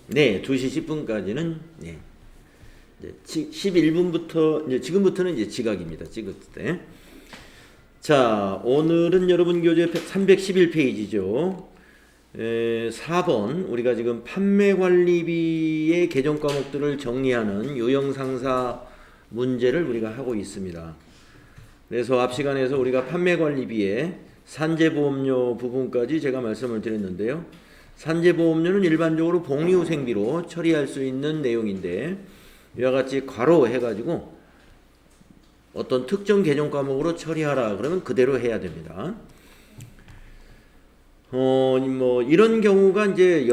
네, 2시 10분까지는 네. 이제 11분부터 이제 지금부터는 이제 지각입니다. 찍을 때. 자, 오늘은 여러분 교재 311페이지죠. 4번 우리가 지금 판매관리비의 개정 과목들을 정리하는 요형상사 문제를 우리가 하고 있습니다. 그래서 앞 시간에서 우리가 판매관리비의 산재보험료 부분까지 제가 말씀을 드렸는데요. 산재보험료는 일반적으로 복리후생비로 처리할 수 있는 내용인데 이와 같이 괄호 해가지고 어떤 특정 개정 과목으로 처리하라 그러면 그대로 해야 됩니다. 뭐 이런 경우가 이제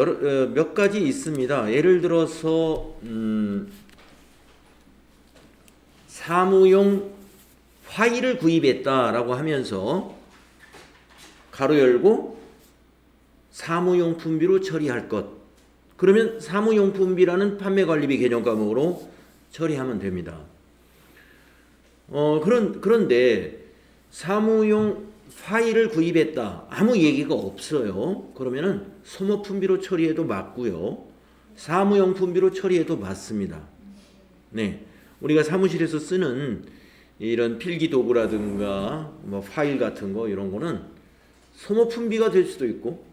몇 가지 있습니다. 예를 들어서 사무용 파일을 구입했다라고 하면서 가로 열고 사무용품비로 처리할 것. 그러면 사무용품비라는 판매관리비 개정 과목으로 처리하면 됩니다. 그런데 사무용 파일을 구입했다. 아무 얘기가 없어요. 그러면은 소모품비로 처리해도 맞고요. 사무용품비로 처리해도 맞습니다. 네. 우리가 사무실에서 쓰는 이런 필기 도구라든가 뭐 파일 같은 거 이런 거는 소모품비가 될 수도 있고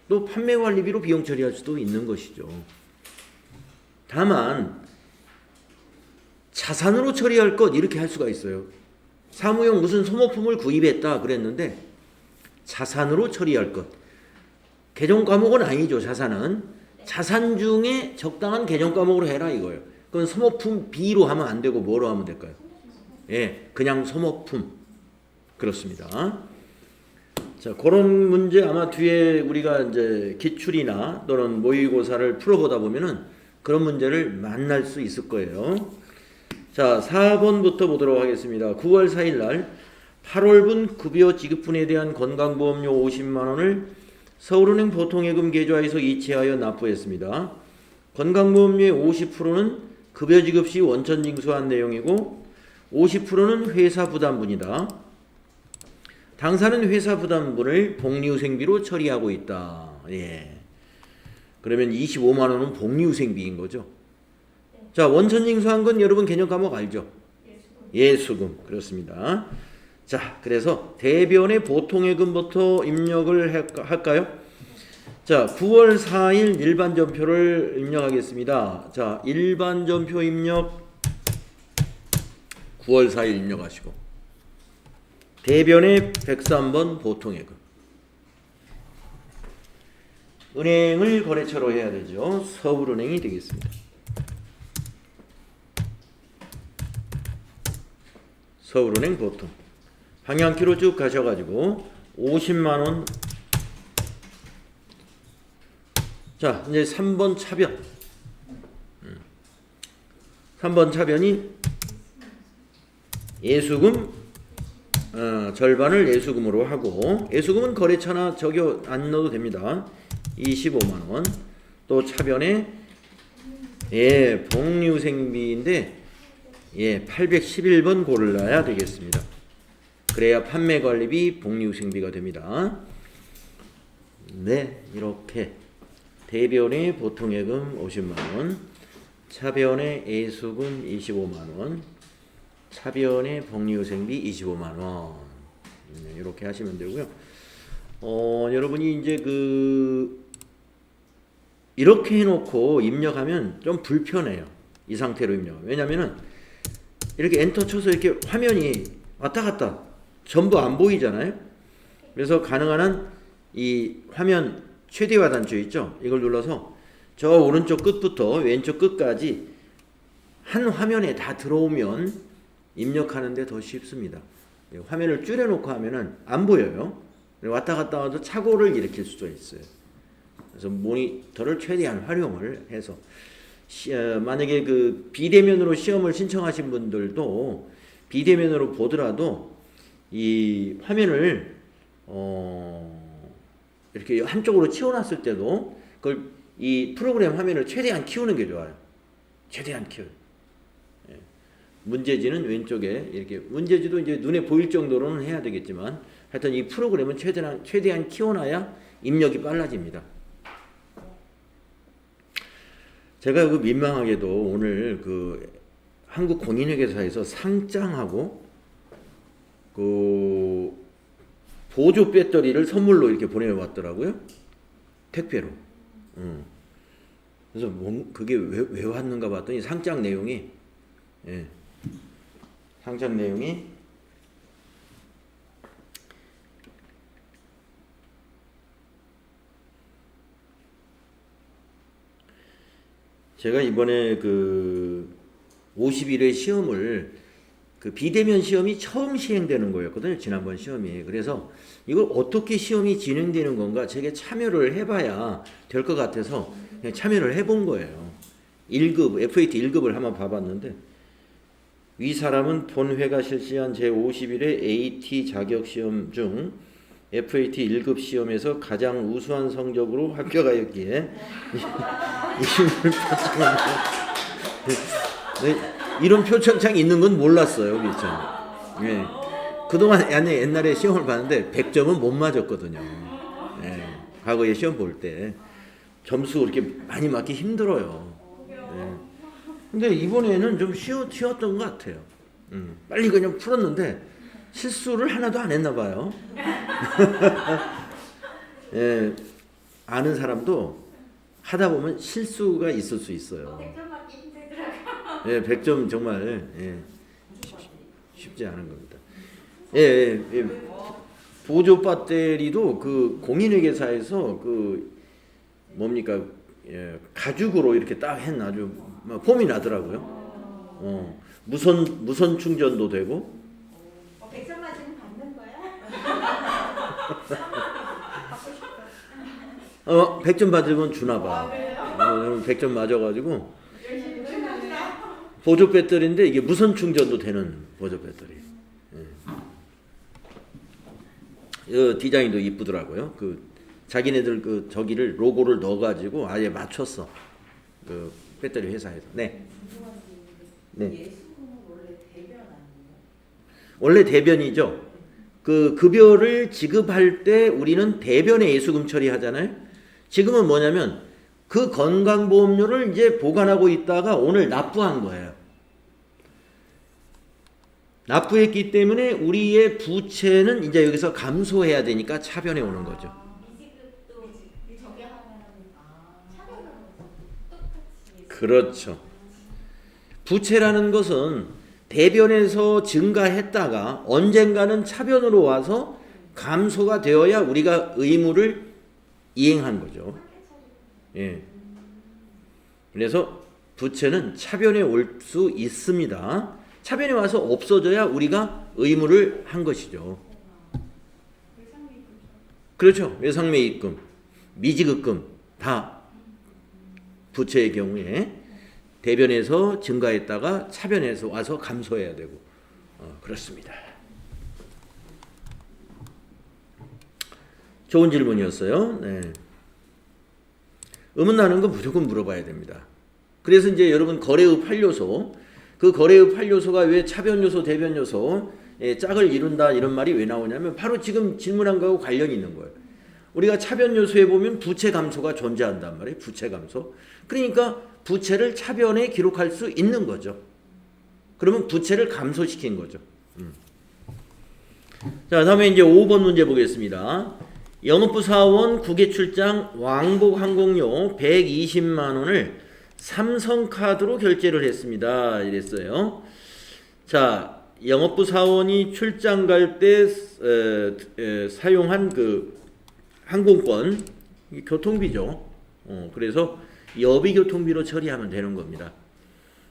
또 판매관리비로 비용 처리할 수도 있는 것이죠. 다만 자산으로 처리할 것 이렇게 할 수가 있어요. 사무용 무슨 소모품을 구입했다 그랬는데 자산으로 처리할 것. 개정 과목은 아니죠. 자산은. 자산 중에 적당한 개정 과목으로 해라 이거예요. 그건 소모품 B로 하면 안 되고 뭐로 하면 될까요? 예, 그냥 소모품. 그렇습니다. 자, 그런 문제 아마 뒤에 우리가 이제 기출이나 또는 모의고사를 풀어보다 보면은 그런 문제를 만날 수 있을 거예요. 자, 4번부터 보도록 하겠습니다. 9월 4일 날 8월분 급여 지급분에 대한 건강보험료 50만 원을 서울은행 보통예금 계좌에서 이체하여 납부했습니다. 건강보험료의 50%는 급여 지급 시 원천 징수한 내용이고 50%는 회사 부담분이다. 당사는 회사 부담분을 복리후생비로 처리하고 있다. 예. 그러면 25만 원은 복리후생비인 거죠. 자, 원천 징수한 건 여러분 개념 과목 알죠? 예수금. 그렇습니다. 자, 그래서 대변의 보통예금부터 입력을 할까요? 자, 9월 4일 일반전표를 입력하겠습니다. 자, 일반전표 입력 9월 4일 입력하시고 대변의 103번 보통예금. 은행을 거래처로 해야 되죠. 서울은행이 되겠습니다. 서울은행 보통. 방향키로 쭉 가셔가지고 50만원. 자, 이제 3번 차변. 3번 차변이 예수금 절반을 예수금으로 하고 예수금은 거래처나 저기 안 넣어도 됩니다. 25만원. 또 차변에 예, 복리후생비인데 예, 811번 골라야 되겠습니다. 그래야 판매관리비 복리후생비가 됩니다. 네, 이렇게 대변의 보통예금 50만원, 차변의 예수금 25만원, 차변의 복리후생비 25만원. 네, 이렇게 하시면 되고요. 여러분이 이제 이렇게 해놓고 입력하면 좀 불편해요. 이 상태로 입력하면. 왜냐면은 이렇게 엔터 쳐서 이렇게 화면이 왔다 갔다 전부 안 보이잖아요. 그래서 가능한 한 이 화면 최대화 단추 있죠? 이걸 눌러서 저 오른쪽 끝부터 왼쪽 끝까지 한 화면에 다 들어오면 입력하는데 더 쉽습니다. 화면을 줄여놓고 하면은 안 보여요. 왔다 갔다 와도 착오를 일으킬 수도 있어요. 그래서 모니터를 최대한 활용을 해서 만약에 비대면으로 시험을 신청하신 분들도 비대면으로 보더라도 이 화면을 이렇게 한쪽으로 치워놨을 때도 그걸 이 프로그램 화면을 최대한 키우는 게 좋아요. 최대한 키워요. 예. 문제지는 왼쪽에 이렇게 문제지도 이제 눈에 보일 정도로는 해야 되겠지만 하여튼 이 프로그램은 최대한 키워놔야 입력이 빨라집니다. 제가 그 민망하게도 오늘 그 한국공인회계사에서 상장하고 그 보조 배터리를 선물로 이렇게 보내왔더라고요. 택배로. 그래서 그게 왜 왔는가 봤더니 상장 내용이, 예, 상장 내용이 제가 이번에 그 50일의 시험을 그 비대면 시험이 처음 시행되는 거였거든요. 지난번 시험이. 그래서 이걸 어떻게 시험이 진행되는 건가 제게 참여를 해봐야 될 것 같아서 그냥 참여를 해본 거예요. 1급, FAT 1급을 한번 봐봤는데 위 사람은 본회가 실시한 제50일의 AT 자격시험 중 FAT 1급 시험에서 가장 우수한 성적으로 합격하였기에 이런 표창장이 있는 건 몰랐어요. 그렇죠? 예. 그동안 옛날에 시험을 봤는데 100점은 못 맞았거든요. 예. 과거에 시험 볼 때 점수 그렇게 많이 맞기 힘들어요. 예. 근데 이번에는 좀 쉬웠던 것 같아요. 빨리 그냥 풀었는데 실수를 하나도 안 했나 봐요. 예. 아는 사람도 하다 보면 실수가 있을 수 있어요. 100점 맞기 힘들더라고요. 예, 100점 정말, 예, 쉽지 않은 겁니다. 예, 예. 보조 배터리도 그 공인회계사에서 그 뭡니까, 예, 가죽으로 이렇게 딱 한 아주 막 폼이 나더라고요. 무선 충전도 되고. 100점 맞으면 받는 거야? 100점 받으면 주나 봐. 100점 맞아가지고. 보조 배터리인데 이게 무선 충전도 되는 보조 배터리. 이 디자인도 이쁘더라고요. 그 자기네들 그 저기를 로고를 넣어가지고 아예 맞췄어. 그 배터리 회사에서. 네. 네. 원래 대변이죠. 그 급여를 지급할 때 우리는 대변에 예수금 처리하잖아요. 지금은 뭐냐면 그 건강보험료를 이제 보관하고 있다가 오늘 납부한 거예요. 납부했기 때문에 우리의 부채는 이제 여기서 감소해야 되니까 차변에 오는 거죠. 미지급도 저기 하면 차별로 똑같이. 그렇죠. 부채라는 것은 대변에서 증가했다가 언젠가는 차변으로 와서 감소가 되어야 우리가 의무를 이행한 거죠. 예. 그래서 부채는 차변에 올 수 있습니다. 차변에 와서 없어져야 우리가 의무를 한 것이죠. 그렇죠. 외상매입금, 미지급금 다 부채의 경우에 대변에서 증가했다가 차변에서 와서 감소해야 되고 그렇습니다. 좋은 질문이었어요. 네. 의문나는 건 무조건 물어봐야 됩니다. 그래서 이제 여러분 거래의 8요소, 그 거래의 8요소가 왜 차변요소, 대변요소 짝을 이룬다 이런 말이 왜 나오냐면 바로 지금 질문한 거하고 관련이 있는 거예요. 우리가 차변요소에 보면 부채 감소가 존재한단 말이에요. 부채 감소. 그러니까 부채를 차변에 기록할 수 있는 거죠. 그러면 부채를 감소시킨 거죠. 자, 다음에 이제 5번 문제 보겠습니다. 영업부 사원 국외 출장 왕복 항공료 120만 원을 삼성카드로 결제를 했습니다. 이랬어요. 자, 영업부 사원이 출장 갈 때 사용한 그 항공권 교통비죠. 그래서 여비교통비로 처리하면 되는 겁니다.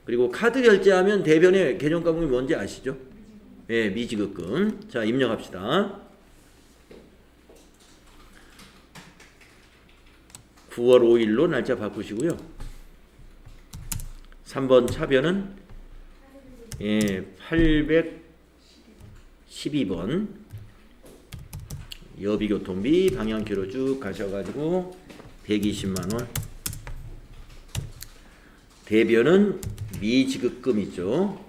그리고 카드 결제하면 대변에 계정 과목이 뭔지 아시죠? 예, 미지급금. 자, 입력합시다. 9월 5일로 날짜 바꾸시고요. 3번 차변은 예, 812번 여비교통비 방향키로 쭉 가셔가지고 120만원. 대변은 미지급금이죠.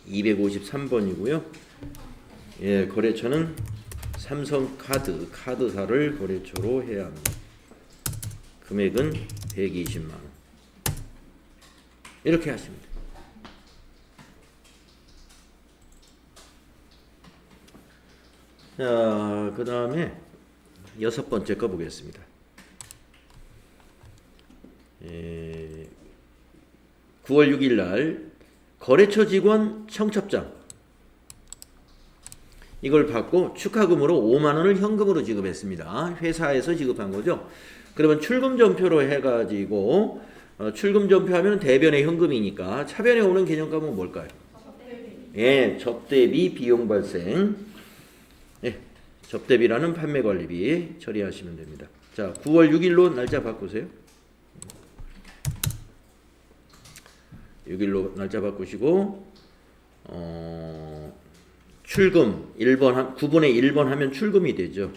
253번이고요. 예, 거래처는 삼성카드, 카드사를 거래처로 해야 합니다. 금액은 120만원. 이렇게 하시면 돼요. 자, 그 다음에 6번째 거 보겠습니다. 9월 6일 날 거래처 직원 청첩장 이걸 받고 축하금으로 5만 원을 현금으로 지급했습니다. 회사에서 지급한 거죠. 그러면 출금전표로 해가지고 출금전표 하면 대변의 현금이니까 차변에 오는 개념값은 뭘까요? 예, 접대비 비용 발생. 예, 접대비라는 판매관리비 처리하시면 됩니다. 자, 9월 6일로 날짜 바꾸세요. 6일로 날짜 바꾸시고 출금 1번 9분의 1번 하면 출금이 되죠.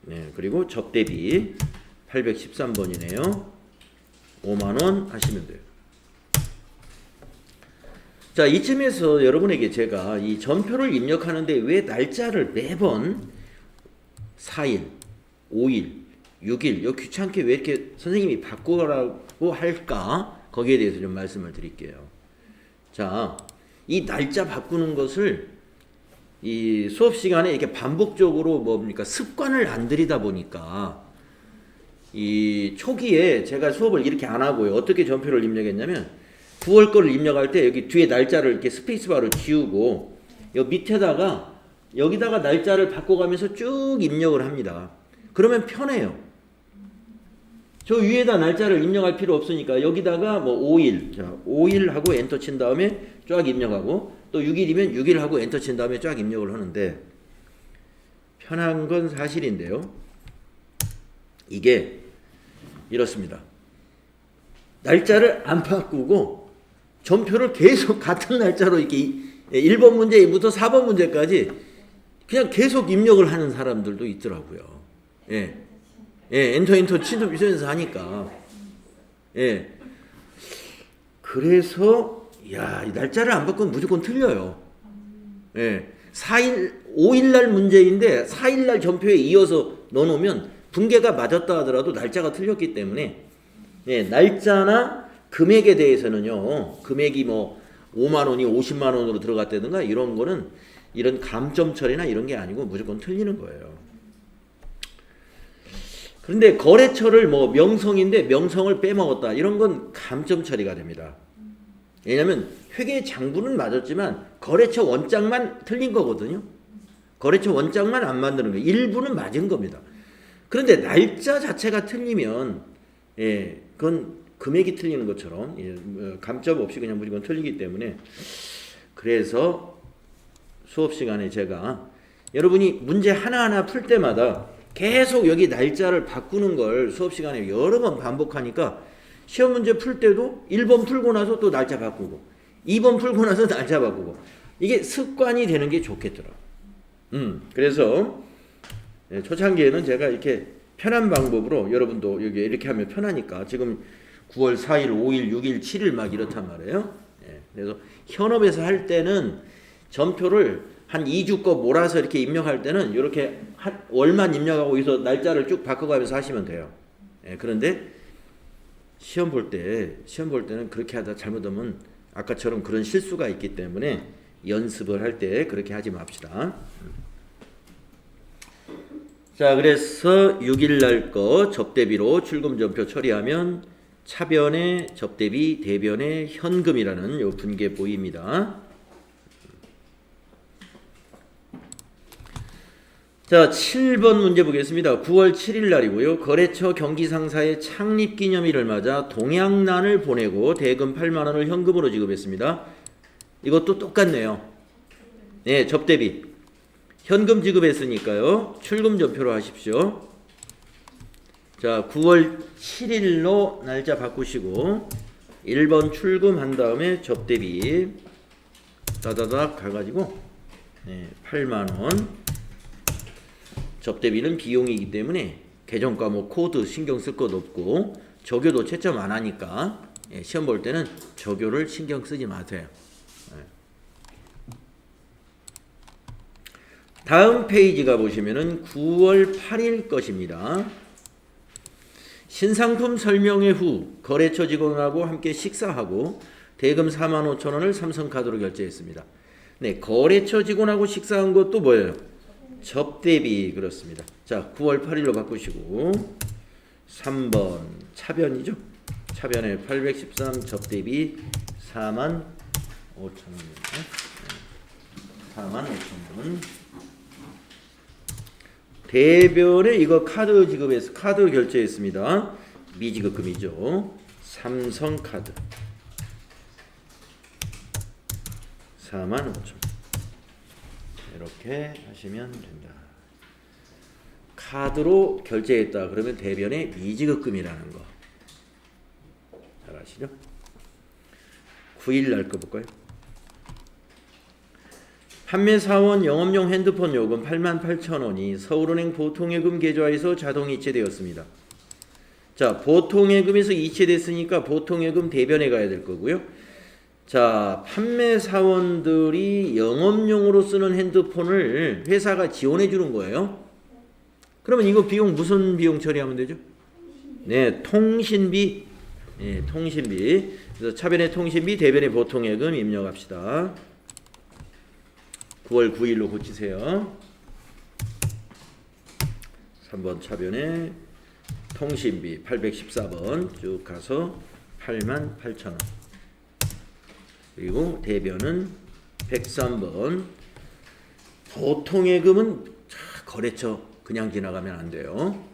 네, 그리고 접대비 813번이네요. 5만 원 하시면 돼요. 자, 이쯤에서 여러분에게 제가 이 전표를 입력하는데 왜 날짜를 매번 4일, 5일, 6일 요 귀찮게 왜 이렇게 선생님이 바꾸라고 할까? 거기에 대해서 좀 말씀을 드릴게요. 자, 이 날짜 바꾸는 것을 이 수업 시간에 이렇게 반복적으로 뭡니까 습관을 안 들이다 보니까 이 초기에 제가 수업을 이렇게 안 하고요. 어떻게 전표를 입력했냐면 9월 거를 입력할 때 여기 뒤에 날짜를 이렇게 스페이스바로 지우고 여기 밑에다가 여기다가 날짜를 바꿔가면서 쭉 입력을 합니다. 그러면 편해요. 저 위에다 날짜를 입력할 필요 없으니까 여기다가 뭐 5일, 자 5일 하고 엔터 친 다음에 쫙 입력하고 또 6일이면 6일 하고 엔터 친 다음에 쫙 입력을 하는데 편한 건 사실인데요. 이게 이렇습니다. 날짜를 안 바꾸고 전표를 계속 같은 날짜로 이렇게 1번 문제부터 4번 문제까지 그냥 계속 입력을 하는 사람들도 있더라고요. 예. 예, 엔터 치면서 하니까. 예. 그래서 야, 이 날짜를 안 바꾸면 무조건 틀려요. 예. 5일 날 문제인데 4일 날 전표에 이어서 넣어 놓으면 분계가 맞았다 하더라도 날짜가 틀렸기 때문에 예, 날짜나 금액에 대해서는요. 금액이 뭐 5만 원이 50만 원으로 들어갔다든가 이런 거는 이런 감점 처리나 이런 게 아니고 무조건 틀리는 거예요. 그런데 거래처를 뭐 명성인데 명성을 빼먹었다. 이런 건 감점 처리가 됩니다. 왜냐하면 회계 장부는 맞았지만 거래처 원장만 틀린 거거든요. 거래처 원장만 안 만드는 거예요. 일부는 맞은 겁니다. 그런데 날짜 자체가 틀리면 예, 그건 금액이 틀리는 것처럼 예, 감점 없이 그냥 무조건 틀리기 때문에 그래서 수업 시간에 제가 여러분이 문제 하나하나 풀 때마다 계속 여기 날짜를 바꾸는 걸 수업 시간에 여러 번 반복하니까 시험 문제 풀 때도 1번 풀고 나서 또 날짜 바꾸고 2번 풀고 나서 날짜 바꾸고 이게 습관이 되는 게 좋겠더라고요. 그래서 초창기에는 제가 이렇게 편한 방법으로 여러분도 여기 이렇게 하면 편하니까 지금 9월 4일, 5일, 6일, 7일 막 이렇단 말이에요. 그래서 현업에서 할 때는 전표를 한 2주 거 몰아서 이렇게 입력할 때는 이렇게 한 월만 입력하고 여기서 날짜를 쭉 바꿔가면서 하시면 돼요. 그런데 시험 볼 때는 그렇게 하다 잘못하면 아까처럼 그런 실수가 있기 때문에 연습을 할 때 그렇게 하지 맙시다. 자, 그래서 6일 날 거 접대비로 출금전표 처리하면 차변에 접대비, 대변에 현금이라는 요 분계 보입니다. 자, 7번 문제 보겠습니다. 9월 7일 날이고요. 거래처 경기상사의 창립기념일을 맞아 동양란을 보내고 대금 8만 원을 현금으로 지급했습니다. 이것도 똑같네요. 네, 접대비. 현금 지급했으니까요. 출금전표로 하십시오. 자, 9월 7일로 날짜 바꾸시고 1번 출금한 다음에 접대비 다다닥 가가지고 8만 원. 접대비는 비용이기 때문에 계정과목 코드 신경 쓸 것 없고 적요도 채점 안 하니까 시험 볼 때는 적요를 신경 쓰지 마세요. 다음 페이지가 보시면은 9월 8일 것입니다. 신상품 설명회 후 거래처 직원하고 함께 식사하고 대금 45,000원을 삼성카드로 결제했습니다. 네, 거래처 직원하고 식사한 것도 뭐예요? 접대비. 그렇습니다. 자, 9월 8일로 바꾸시고 3번 차변이죠. 차변에 813 접대비 45,000원입니다. 45,000원. 대변에 이거 카드 지급해서 카드 결제했습니다. 미지급금이죠. 삼성카드 45,000원. 이렇게 하시면 된다. 카드로 결제했다. 그러면 대변에 미지급금이라는 거. 잘 아시죠? 9일 날 거 볼까요? 판매사원 영업용 핸드폰 요금 88,000원이 서울은행 보통예금 계좌에서 자동 이체되었습니다. 자, 보통예금에서 이체됐으니까 보통예금 대변에 가야 될 거고요. 자, 판매사원들이 영업용으로 쓰는 핸드폰을 회사가 지원해 주는 거예요. 그러면 이거 비용 무슨 비용 처리하면 되죠? 네, 통신비. 네, 통신비. 그래서 차변의 통신비, 대변의 보통예금 입력합시다. 9월 9일로 고치세요. 3번 차변에 통신비 814번 쭉 가서 88,000원. 그리고 대변은 103번. 보통예금은 거래처 그냥 지나가면 안 돼요.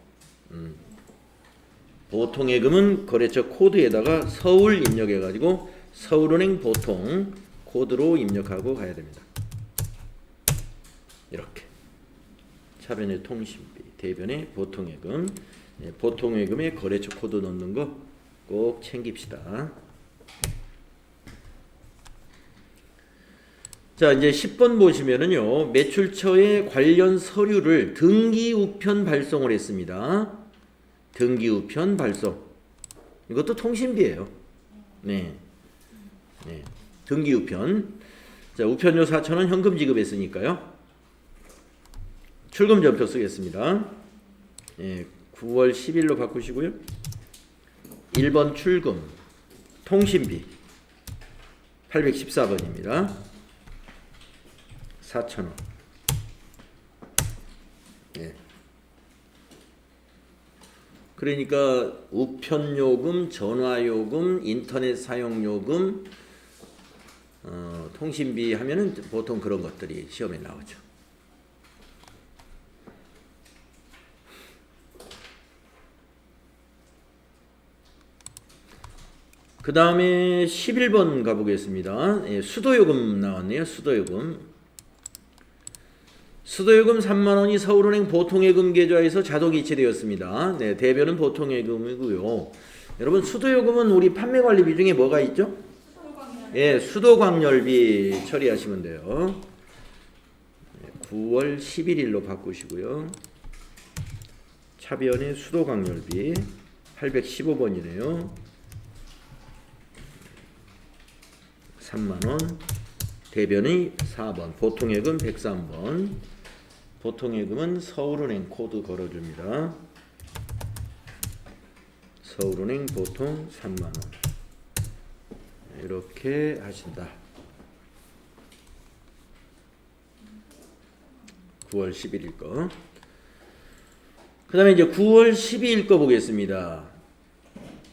보통예금은 거래처 코드에다가 서울 입력해가지고 서울은행 보통 코드로 입력하고 가야 됩니다. 이렇게 차변의 통신비, 대변의 보통예금, 보통예금에 거래처 코드 넣는 거 꼭 챙깁시다. 자, 이제 10번 보시면은요, 매출처에 관련 서류를 등기우편 발송을 했습니다. 등기우편 발송. 이것도 통신비예요. 네. 등기우편. 자, 우편료 4,000원 현금 지급했으니까요. 출금 전표 쓰겠습니다. 9월 10일로 바꾸시고요. 1번 출금. 통신비. 814번입니다. 4,000원. 그러니까 우편요금, 전화요금, 인터넷 사용요금, 통신비 하면은 보통 그런 것들이 시험에 나오죠. 그 다음에 11번 가보겠습니다. 수도요금 나왔네요. 수도요금 3만원이 서울은행 보통예금 계좌에서 자동 이체되었습니다. 네, 대변은 보통예금이고요. 여러분, 수도요금은 우리 판매관리비 중에 뭐가 있죠? 수도광열비 처리하시면 돼요. 9월 11일로 바꾸시고요. 차변의 수도광열비 815번이네요. 3만원. 대변이 4번. 보통예금 103번. 보통예금은 서울은행 코드 걸어줍니다. 서울은행 보통 3만원. 이렇게 하신다. 9월 11일 거. 그 다음에 이제 9월 12일 거 보겠습니다.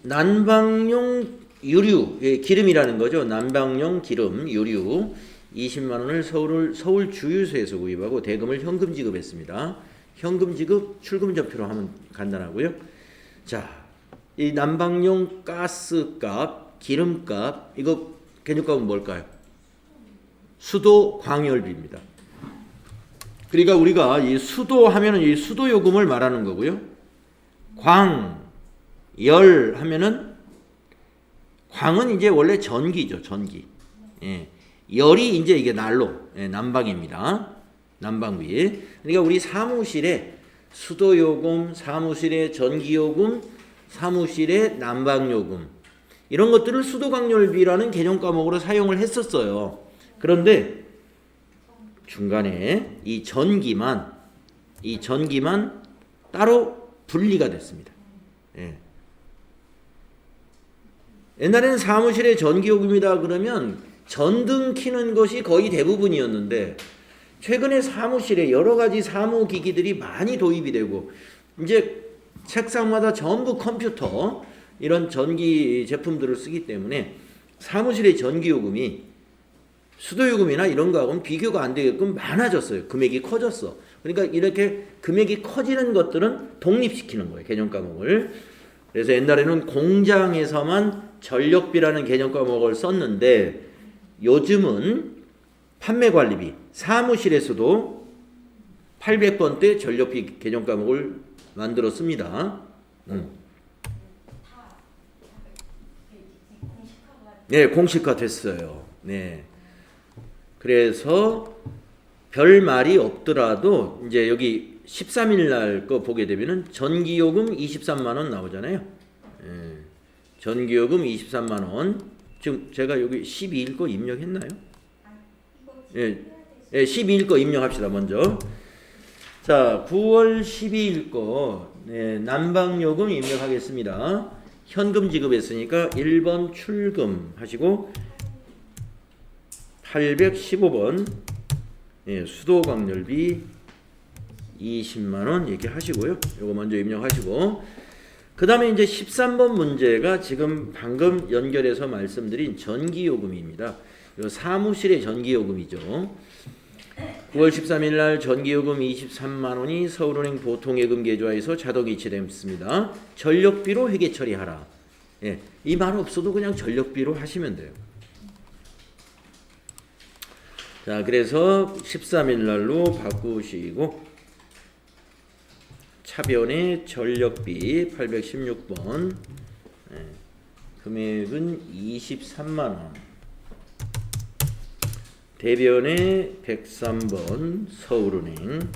난방용 유류, 기름이라는 거죠. 난방용 기름, 유류 20만원을 서울 주유소에서 구입하고 대금을 현금 지급했습니다. 현금 지급 출금 전표로 하면 간단하고요. 자, 이 난방용 가스값, 기름값, 이거 개념값은 뭘까요? 수도 광열비입니다. 그러니까 우리가 이 수도 하면은 이 수도 요금을 말하는 거고요. 열 하면은 광은 이제 원래 전기죠, 전기. 열이 이제 이게 난로, 난방입니다. 난방비. 그러니까 우리 사무실에 수도요금, 사무실에 전기요금, 사무실에 난방요금 이런 것들을 수도광열비라는 개념 과목으로 사용을 했었어요. 그런데 중간에 이 전기만 따로 분리가 됐습니다. 옛날에는 사무실에 전기요금이다 그러면 전등 켜는 것이 거의 대부분이었는데 최근에 사무실에 여러 가지 사무기기들이 많이 도입이 되고 이제 책상마다 전부 컴퓨터 이런 전기 제품들을 쓰기 때문에 사무실의 전기요금이 수도요금이나 이런 거하고는 비교가 안 되게끔 많아졌어요. 금액이 커졌어. 그러니까 이렇게 금액이 커지는 것들은 독립시키는 거예요. 개념 과목을. 그래서 옛날에는 공장에서만 전력비라는 개념 과목을 썼는데 요즘은 판매관리비, 사무실에서도 800번대 전력비 개념 과목을 만들어 씁니다. 네, 공식화 됐어요. 네. 그래서 별 말이 없더라도 이제 여기 13일 날 거 보게 되면은 전기요금 23만 원 나오잖아요. 예. 전기요금 23만 원. 지금 제가 여기 12일 거 입력했나요? 예. 예, 12일 거 입력합시다, 먼저. 자, 9월 12일 거 네, 난방요금 입력하겠습니다. 현금 지급했으니까 1번 출금 하시고 815번 예, 수도광열비 20만 원 이렇게 하시고요. 요거 먼저 입력하시고 그 다음에 이제 13번 문제가 지금 방금 연결해서 말씀드린 전기요금입니다. 요 사무실의 전기요금이죠. 9월 13일 날 전기요금 23만 원이 서울은행 보통예금 계좌에서 자동 이체됐습니다. 전력비로 회계 처리하라. 예, 이 말 없어도 그냥 전력비로 하시면 돼요. 자, 그래서 13일 날로 바꾸시고 차변의 전력비 816번 예, 금액은 23만 원. 대변의 103번 서울은행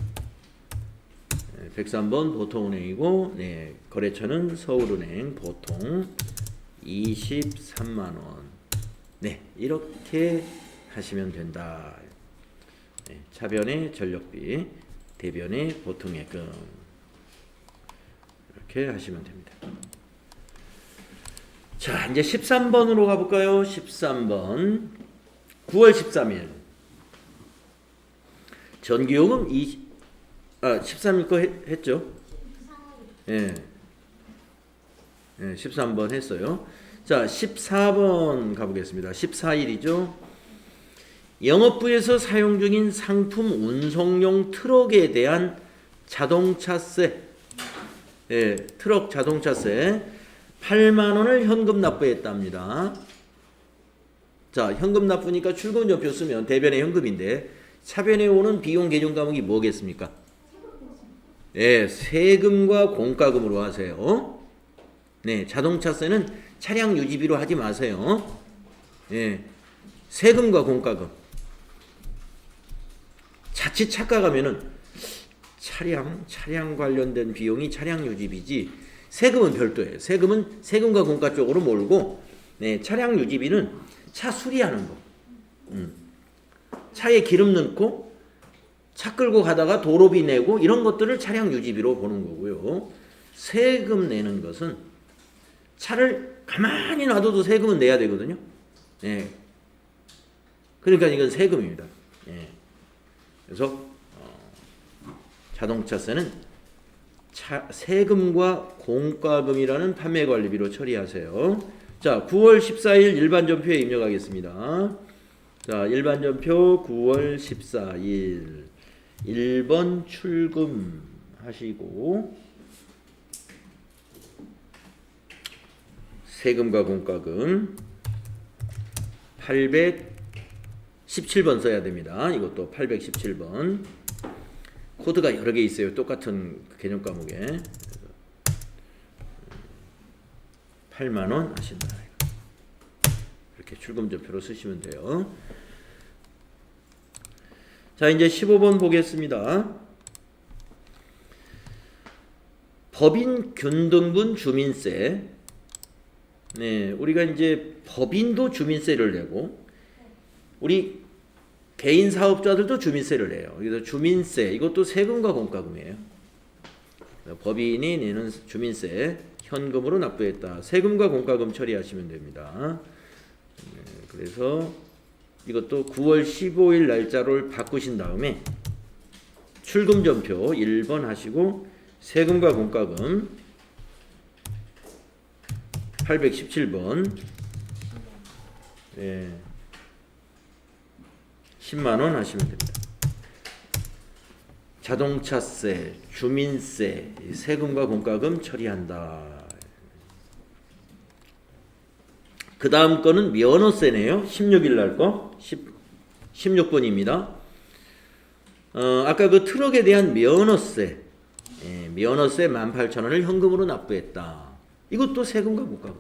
103번 보통은행이고 네, 거래처는 서울은행 보통 23만 원. 네, 이렇게 하시면 된다. 네, 차변의 전력비, 대변의 보통예금 이렇게 하시면 됩니다. 자, 이제 13번으로 가볼까요? 13번 9월 13일 전기요금 13일 거 했죠? 예. 예, 13번 했어요. 자, 14번 가보겠습니다. 14일이죠. 영업부에서 사용 중인 상품 운송용 트럭에 대한 자동차세, 예, 트럭 자동차세 8만 원을 현금 납부했답니다. 자, 현금 납부니까 출금전표 쓰면 대변의 현금인데 차변에 오는 비용 계정 과목이 뭐겠습니까? 예, 세금과 공과금으로 하세요. 네, 자동차세는 차량 유지비로 하지 마세요. 예, 세금과 공과금. 자칫 착각하면은 차량 관련된 비용이 차량 유지비지 세금은 별도예요. 세금은 세금과 공과 쪽으로 몰고 네, 차량 유지비는 차 수리하는 거. 차에 기름 넣고 차 끌고 가다가 도로비 내고 이런 것들을 차량 유지비로 보는 거고요. 세금 내는 것은 차를 가만히 놔둬도 세금은 내야 되거든요. 예. 그러니까 이건 세금입니다. 예. 그래서 자동차세는 세금과 공과금이라는 판매관리비로 처리하세요. 자, 9월 14일 일반전표에 입력하겠습니다. 자, 일반전표 9월 14일 1번 출금 하시고 세금과 공과금 817번 써야 됩니다. 이것도 817번. 코드가 여러 개 있어요. 똑같은 개념 과목에. 8만 원 하신다. 이렇게 출금전표로 쓰시면 돼요. 자, 이제 15번 보겠습니다. 법인 균등분 주민세. 네, 우리가 이제 법인도 주민세를 내고 우리 개인 사업자들도 주민세를 내요. 그래서 주민세 이것도 세금과 공과금이에요. 법인이 내는 주민세 현금으로 납부했다. 세금과 공과금 처리하시면 됩니다. 네, 그래서 이것도 9월 15일 날짜로 바꾸신 다음에 출금 전표 1번 하시고 세금과 공과금 817번 10만 원 하시면 됩니다. 자동차세, 주민세, 세금과 공과금 처리한다. 그 다음 거는 면허세네요. 16일 날 거. 16번입니다. 아까 그 트럭에 대한 면허세. 면허세 18,000원을 현금으로 납부했다. 이것도 세금과 공과금.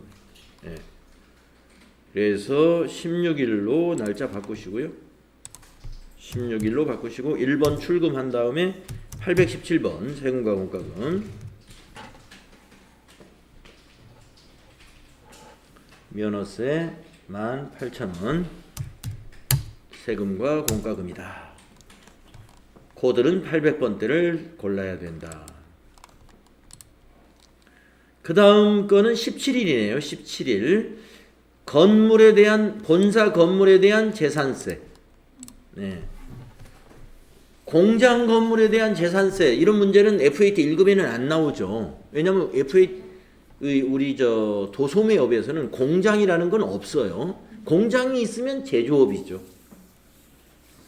그래서 16일로 날짜 바꾸시고요. 16일로 바꾸시고 1번 출금한 다음에 817번 세금과 공과금 면허세 18,000원 세금과 공과금이다. 코드는 800번대를 골라야 된다. 그 다음 거는 17일이네요. 17일 건물에 대한 본사 건물에 대한 재산세. 네. 공장 건물에 대한 재산세 이런 문제는 FAT 1급에는 안 나오죠. 왜냐하면 FAT 우리 저 도소매업에서는 공장이라는 건 없어요. 공장이 있으면 제조업이죠.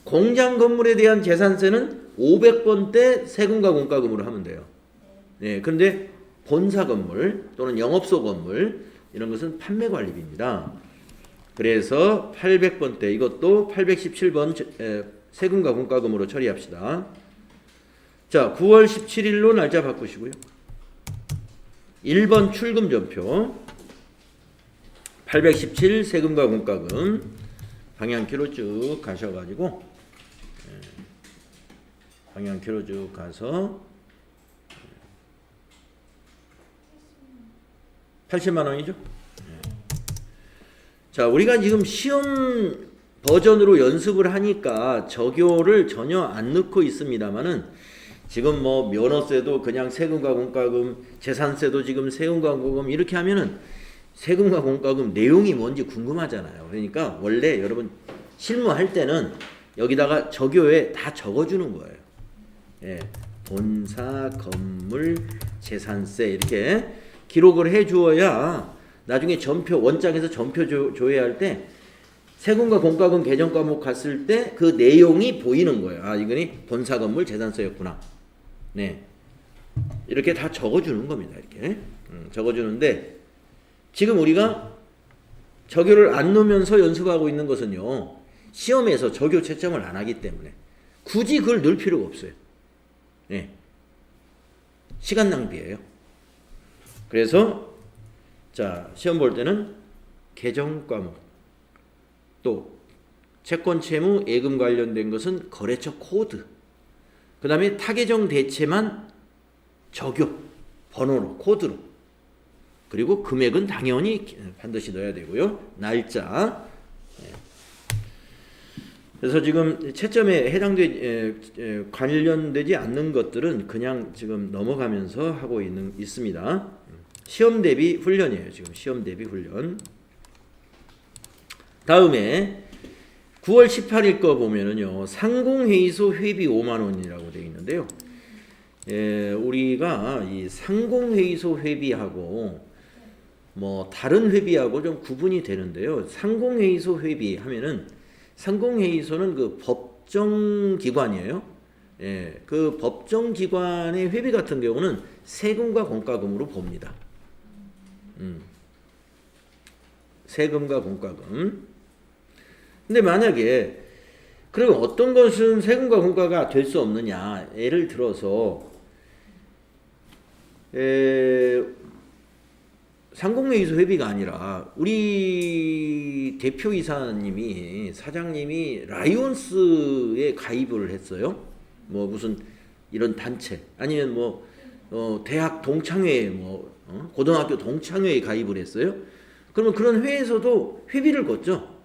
공장 건물에 대한 재산세는 500번대 세금과 공과금으로 하면 돼요. 네, 그런데 본사 건물 또는 영업소 건물 이런 것은 판매 관리비입니다. 그래서 800번대 이것도 817번 세금과 공과금으로 처리합시다. 자, 9월 17일로 날짜 바꾸시고요. 1번 출금 전표 817 세금과 공과금 방향키로 쭉 가셔가지고 방향키로 쭉 가서 80만 원이죠. 자, 우리가 지금 시험 버전으로 연습을 하니까 적요를 전혀 안 넣고 있습니다만은 지금 뭐 면허세도 그냥 세금과 공과금, 재산세도 지금 세금과 공과금 이렇게 하면은 세금과 공과금 내용이 뭔지 궁금하잖아요. 그러니까 원래 여러분 실무할 때는 여기다가 적요에 다 적어주는 거예요. 예, 본사 건물 재산세 이렇게 기록을 해 주어야 나중에 전표 원장에서 전표 조회할 때 세금과 공과금 개정 과목 갔을 때 그 내용이 보이는 거예요. 아, 이거니 본사 건물 재산세였구나. 네, 이렇게 다 적어주는 겁니다. 이렇게 적어주는데 지금 우리가 적요를 안 넣으면서 연습하고 있는 것은요. 시험에서 적요 채점을 안 하기 때문에 굳이 그걸 넣을 필요가 없어요. 네, 시간 낭비예요. 그래서 자, 시험 볼 때는 개정 과목 또 채권 채무 예금 관련된 것은 거래처 코드 그 다음에 타개정 대체만 적요 번호로 코드로 그리고 금액은 당연히 반드시 넣어야 되고요. 날짜. 그래서 지금 채점에 관련되지 않는 것들은 그냥 지금 넘어가면서 하고 있습니다. 시험 대비 훈련이에요. 지금 시험 대비 훈련. 다음에 9월 18일 거 보면은요. 상공회의소 회비 5만 원이라고 되어 있는데요. 우리가 이 상공회의소 회비하고 뭐 다른 회비하고 좀 구분이 되는데요. 상공회의소 회비 하면은 상공회의소는 그 법정기관이에요. 예, 그 법정기관의 회비 같은 경우는 세금과 공과금으로 봅니다. 세금과 공과금. 근데 만약에 그러면 어떤 것은 세금과 공과가 될 수 없느냐? 예를 들어서 상공회의소 회비가 아니라 우리 대표이사님이 사장님이 라이온스에 가입을 했어요. 뭐 무슨 이런 단체 아니면 뭐 대학 동창회 고등학교 동창회에 가입을 했어요. 그러면 그런 회에서도 회비를 걷죠.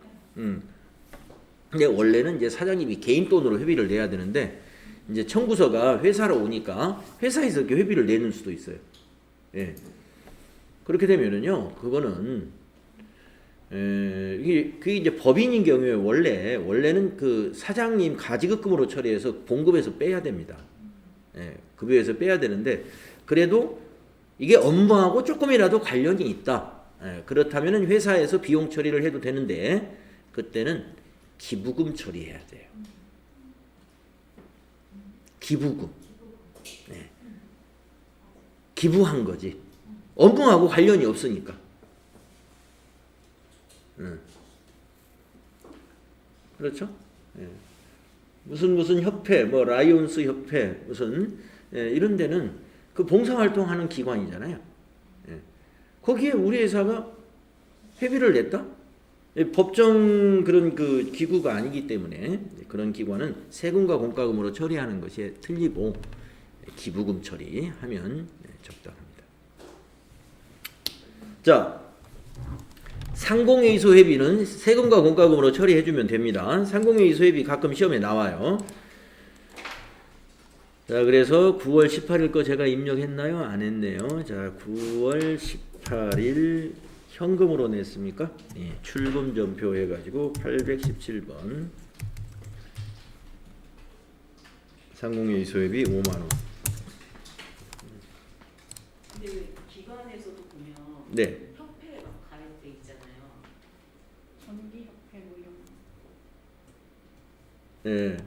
근데 원래는 이제 사장님이 개인 돈으로 회비를 내야 되는데 이제 청구서가 회사로 오니까 회사에서 이렇게 회비를 내는 수도 있어요. 예. 그렇게 되면은요, 그거는 그게 이제 법인인 경우에 원래는 그 사장님 가지급금으로 처리해서 봉급에서 빼야 됩니다. 예, 급여에서 빼야 되는데 그래도 이게 업무하고 조금이라도 관련이 있다. 예, 그렇다면은 회사에서 비용 처리를 해도 되는데 그때는 기부금 처리해야 돼요. 기부금. 예. 기부한 거지. 업무하고 관련이 없으니까. 그렇죠? 예. 무슨 협회, 뭐 라이온스 협회, 무슨 이런 데는 그 봉사활동하는 기관이잖아요. 예. 거기에 우리 회사가 회비를 냈다? 예, 법정 그런 그 기구가 아니기 때문에 그런 기관은 세금과 공과금으로 처리하는 것이 틀리고 기부금 처리하면 적당합니다. 자, 상공회의소 회비는 세금과 공과금으로 처리해주면 됩니다. 상공회의소 회비 가끔 시험에 나와요. 자, 그래서 9월 18일 거 제가 입력했나요? 안 했네요. 자, 9월 18일 현금으로 냈습니까? 예, 출금 전표 해가지고 817번 상공회의소 회비 5만원. 근데 왜 기관에서도 보면 네. 협회에 막 가입돼 있잖아요. 전기협회 뭐 이런 거. 예.